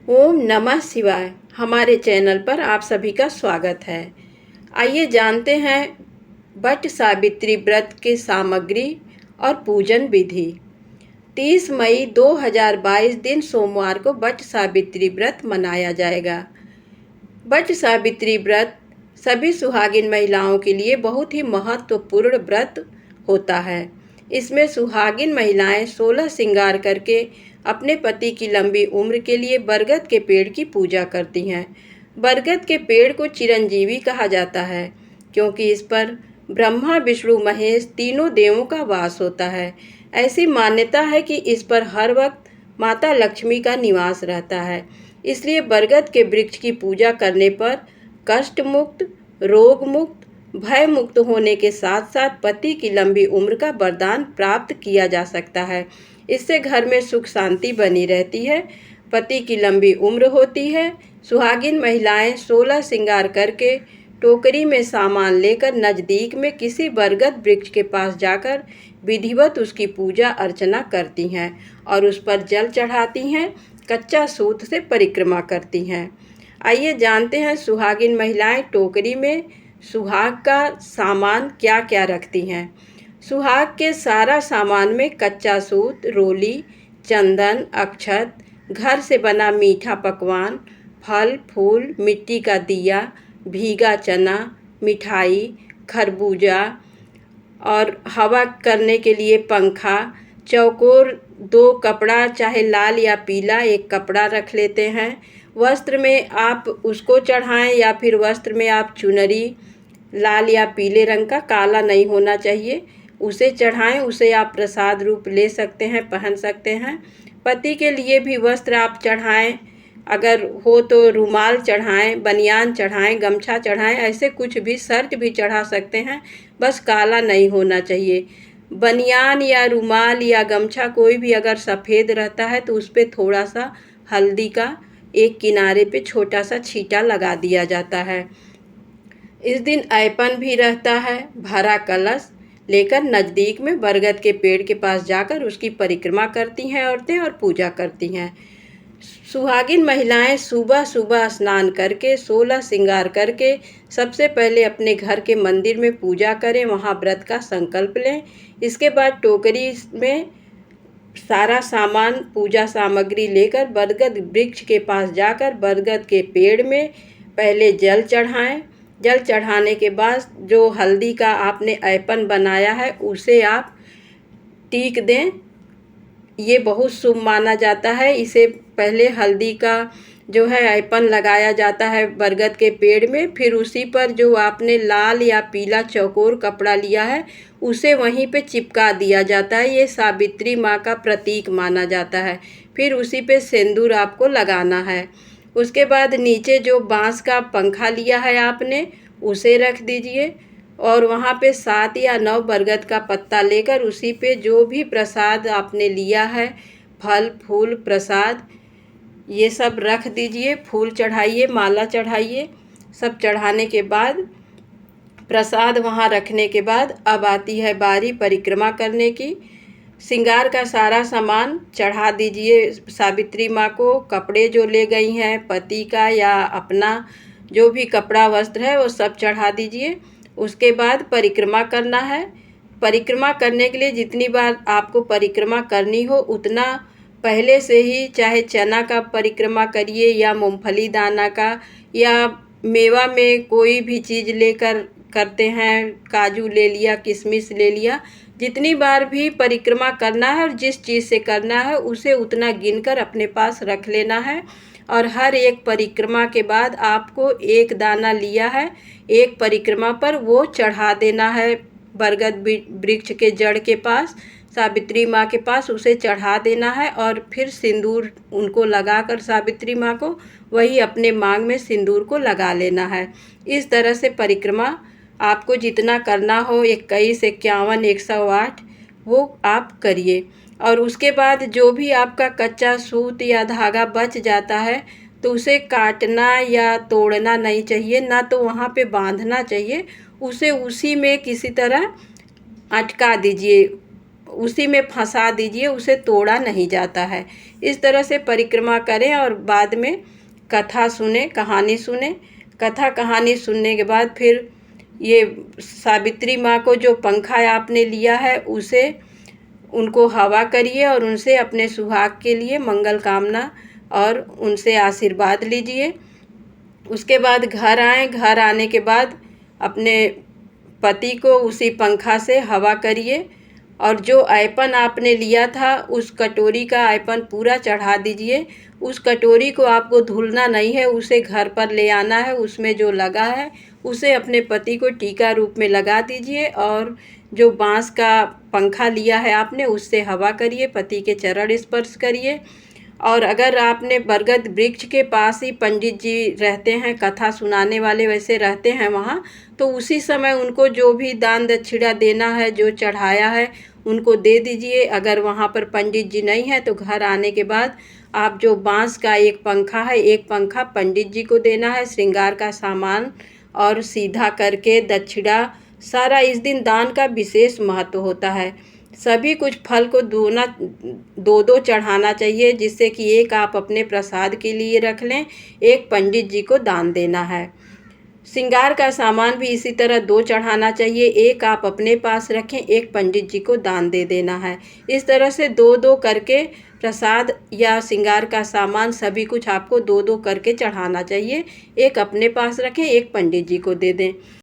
ओम नमः शिवाय। हमारे चैनल पर आप सभी का स्वागत है। आइए जानते हैं वट सावित्री व्रत की सामग्री और पूजन विधि। 30 मई 2022 दिन सोमवार को वट सावित्री व्रत मनाया जाएगा। वट सावित्री व्रत सभी सुहागिन महिलाओं के लिए बहुत ही महत्वपूर्ण व्रत होता है। इसमें सुहागिन महिलाएं 16 श्रृंगार करके अपने पति की लंबी उम्र के लिए बरगद के पेड़ की पूजा करती हैं। बरगद के पेड़ को चिरंजीवी कहा जाता है क्योंकि इस पर ब्रह्मा विष्णु महेश तीनों देवों का वास होता है। ऐसी मान्यता है कि इस पर हर वक्त माता लक्ष्मी का निवास रहता है। इसलिए बरगद के वृक्ष की पूजा करने पर कष्ट मुक्त, रोग मुक्त, भय मुक्त होने के साथ साथ पति की लंबी उम्र का वरदान प्राप्त किया जा सकता है। इससे घर में सुख शांति बनी रहती है, पति की लंबी उम्र होती है। सुहागिन महिलाएं 16 श्रृंगार करके टोकरी में सामान लेकर नज़दीक में किसी बरगद वृक्ष के पास जाकर विधिवत उसकी पूजा अर्चना करती हैं और उस पर जल चढ़ाती हैं, कच्चा सूत से परिक्रमा करती हैं। आइए जानते हैं सुहागिन महिलाएं टोकरी में सुहाग का सामान क्या क्या रखती हैं। सुहाग के सारा सामान में कच्चा सूत, रोली, चंदन, अक्षत, घर से बना मीठा पकवान, फल फूल, मिट्टी का दिया, भीगा चना, मिठाई, खरबूजा और हवा करने के लिए पंखा, चौकोर 2 कपड़ा चाहे लाल या पीला एक कपड़ा रख लेते हैं। वस्त्र में आप उसको चढ़ाएं या फिर वस्त्र में आप चुनरी लाल या पीले रंग का, काला नहीं होना चाहिए, उसे चढ़ाएं। उसे आप प्रसाद रूप ले सकते हैं, पहन सकते हैं। पति के लिए भी वस्त्र आप चढ़ाएं, अगर हो तो रुमाल चढ़ाएं, बनियान चढ़ाएं, गमछा चढ़ाएं, ऐसे कुछ भी शर्ट भी चढ़ा सकते हैं, बस काला नहीं होना चाहिए। बनियान या रुमाल या गमछा कोई भी अगर सफ़ेद रहता है तो उस पर थोड़ा सा हल्दी का एक किनारे पे छोटा सा छींटा लगा दिया जाता है। इस दिन ऐपन भी रहता है। भरा कलश लेकर नज़दीक में बरगद के पेड़ के पास जाकर उसकी परिक्रमा करती हैं औरतें और पूजा करती हैं। सुहागिन महिलाएं सुबह सुबह स्नान करके 16 श्रृंगार करके सबसे पहले अपने घर के मंदिर में पूजा करें, वहां व्रत का संकल्प लें। इसके बाद टोकरी में सारा सामान पूजा सामग्री लेकर बरगद वृक्ष के पास जाकर बरगद के पेड़ में पहले जल चढ़ाएं। जल चढ़ाने के बाद जो हल्दी का आपने ऐपन बनाया है उसे आप टीक दें। ये बहुत शुभ माना जाता है। इसे पहले हल्दी का जो है ऐपन लगाया जाता है बरगद के पेड़ में, फिर उसी पर जो आपने लाल या पीला चौकोर कपड़ा लिया है उसे वहीं पे चिपका दिया जाता है। ये सावित्री माँ का प्रतीक माना जाता है। फिर उसी पे सिंदूर आपको लगाना है। उसके बाद नीचे जो बांस का पंखा लिया है आपने उसे रख दीजिए और वहाँ पे 7 या 9 बरगद का पत्ता लेकर उसी पे जो भी प्रसाद आपने लिया है, फल फूल प्रसाद, ये सब रख दीजिए। फूल चढ़ाइए, माला चढ़ाइए। सब चढ़ाने के बाद प्रसाद वहाँ रखने के बाद अब आती है बारी परिक्रमा करने की। श्रृंगार का सारा सामान चढ़ा दीजिए सावित्री माँ को। कपड़े जो ले गई हैं पति का या अपना जो भी कपड़ा वस्त्र है वो सब चढ़ा दीजिए। उसके बाद परिक्रमा करना है। परिक्रमा करने के लिए जितनी बार आपको परिक्रमा करनी हो उतना पहले से ही, चाहे चना का परिक्रमा करिए या मूंगफली दाना का या मेवा में कोई भी चीज़ लेकर करते हैं, काजू ले लिया, किशमिश ले लिया, जितनी बार भी परिक्रमा करना है और जिस चीज़ से करना है उसे उतना गिनकर अपने पास रख लेना है। और हर एक परिक्रमा के बाद आपको एक दाना लिया है, एक परिक्रमा पर वो चढ़ा देना है बरगद वृक्ष के जड़ के पास, सावित्री माँ के पास उसे चढ़ा देना है और फिर सिंदूर उनको लगाकर सावित्री माँ को वही अपने मांग में सिंदूर को लगा लेना है। इस तरह से परिक्रमा आपको जितना करना हो 21, 51, 108 वो आप करिए। और उसके बाद जो भी आपका कच्चा सूत या धागा बच जाता है तो उसे काटना या तोड़ना नहीं चाहिए, ना तो वहाँ पे बांधना चाहिए। उसे उसी में किसी तरह अटका दीजिए उसी में फंसा दीजिए, उसे तोड़ा नहीं जाता है। इस तरह से परिक्रमा करें और बाद में कथा सुने, कहानी सुने। कथा कहानी सुनने के बाद फिर ये सावित्री माँ को जो पंखा आपने लिया है उसे उनको हवा करिए और उनसे अपने सुहाग के लिए मंगल कामना और उनसे आशीर्वाद लीजिए। उसके बाद घर आएँ। घर आने के बाद अपने पति को उसी पंखा से हवा करिए और जो ऐपन आपने लिया था उस कटोरी का ऐपन पूरा चढ़ा दीजिए। उस कटोरी को आपको धुलना नहीं है, उसे घर पर ले आना है। उसमें जो लगा है उसे अपने पति को टीका रूप में लगा दीजिए और जो बांस का पंखा लिया है आपने उससे हवा करिए, पति के चरण स्पर्श करिए। और अगर आपने बरगद वृक्ष के पास ही पंडित जी रहते हैं, कथा सुनाने वाले वैसे रहते हैं वहाँ, तो उसी समय उनको जो भी दान दक्षिणा देना है, जो चढ़ाया है उनको दे दीजिए। अगर वहाँ पर पंडित जी नहीं है तो घर आने के बाद आप जो बांस का एक पंखा है, एक पंखा पंडित जी को देना है, श्रृंगार का सामान और सीधा करके दक्षिणा सारा। इस दिन दान का विशेष महत्व होता है। सभी कुछ फल को दो दो चढ़ाना चाहिए, जिससे कि एक आप अपने प्रसाद के लिए रख लें, एक पंडित जी को दान देना है। श्रृंगार का सामान भी इसी तरह 2 चढ़ाना चाहिए, एक आप अपने पास रखें, एक पंडित जी को दान दे देना है। इस तरह से 2-2 करके प्रसाद या श्रृंगार का सामान सभी कुछ आपको 2-2 करके चढ़ाना चाहिए। एक अपने पास रखें, एक पंडित जी को दे दें।